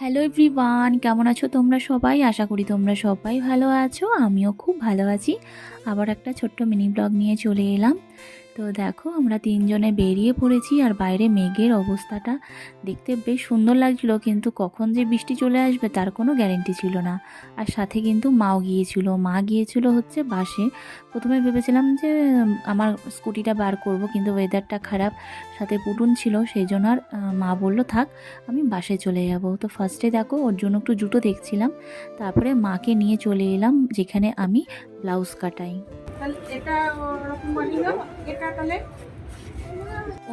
Hello everyone, কেমন আছো তোমরা সবাই? আশা করি তোমরা সবাই ভালো আছো। আমিও খুব ভালো আছি। আবার একটা ছোট্ট মিনি ব্লগ নিয়ে চলে এলাম। তো দেখো, আমরা তিনজনে বেরিয়ে পড়েছি আর বাইরে মেঘের অবস্থাটা দেখতে বেশ সুন্দর লাগছিল, কিন্তু কখন যে বৃষ্টি চলে আসবে তার কোনো গ্যারেন্টি ছিল না। আর সাথে কিন্তু মাও গিয়েছিল। মা গিয়েছিল হচ্ছে বাসে। প্রথমে ভেবেছিলাম যে আমার স্কুটিটা বার করব, কিন্তু ওয়েদারটা খারাপ, সাথে পুটুন ছিল, সেই জন্য আর মা বলল থাক, আমি বাসে চলে যাব। তো ফার্স্টে দেখো ওর জন্য একটু জুতো দেখছিলাম, তারপরে মাকে নিয়ে চলে এলাম যেখানে আমি ব্লাউজ কাটাই। তাহলে এটা ওরকম বানিয়ে দাও, এটা তাহলে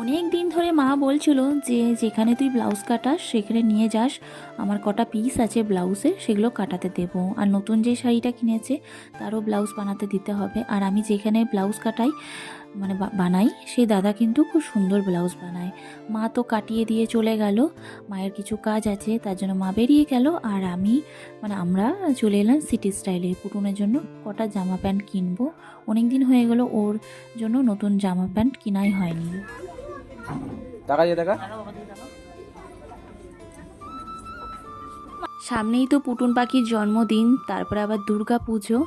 অনেক দিন ধরে মা বলছিল যে যেখানে তুই ব্লাউজ কাটাস সেখানে নিয়ে যাস, আমার কটা পিস আছে ব্লাউজে, সেগুলো কাটাতে দেবো। আর নতুন যে শাড়িটা কিনেছে তারও ব্লাউজ বানাতে দিতে হবে। আর আমি যেখানে ব্লাউজ কাটাই মানে বানাই, সেই দাদা কিন্তু খুব সুন্দর ব্লাউজ বানায়। মা তো কাটিয়ে দিয়ে চলে গেল, মায়ের কিছু কাজ আছে তার জন্য মা বেরিয়ে গেল। আর আমরা চলে এলাম সিটি স্টাইলে পুটুনের জন্য কটা জামা প্যান্ট কিনবো। অনেক দিন হয়ে গেল ওর জন্য নতুন জামা প্যান্ট কিনাই হয়নি। টাকা দিয়ে টাকা। সামনেই তো পুটুন পাখির জন্মদিন, তারপরে আবার দুর্গা পুজো।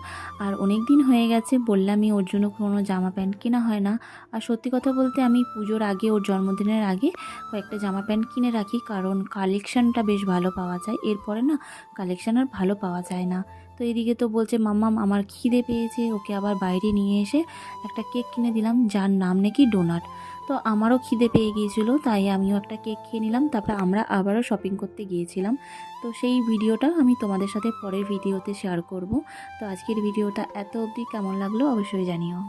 আর অনেক দিন হয়ে গেছে বললামই ওর জন্য কোনো জামা প্যান্ট কেনা হয় না। আর সত্যি কথা বলতে আমি পুজোর আগে, ওর জন্মদিনের আগে কয়েকটা জামা প্যান্ট কিনে রাখি, কারণ কালেকশানটা বেশ ভালো পাওয়া যায়। এরপরে না কালেকশান আর ভালো পাওয়া যায় না। তো এদিকে তো বলছে মাম্মাম আমার খিদে পেয়েছে, ওকে আবার বাইরে নিয়ে এসে একটা কেক কিনে দিলাম যার নাম নাকি ডোনাট। তো আমারও খিদে পেয়ে গিয়েছিলো, তাই আমিও একটা কেক খেয়ে নিলাম। তারপরে আমরা আবারও শপিং করতে গিয়েছিলাম। তো সেই ভিডিওটা আমি তোমাদের সাথে পরের ভিডিওতে শেয়ার করব। তো আজকের ভিডিওটা এত অবধি, কেমন লাগলো অবশ্যই জানিও।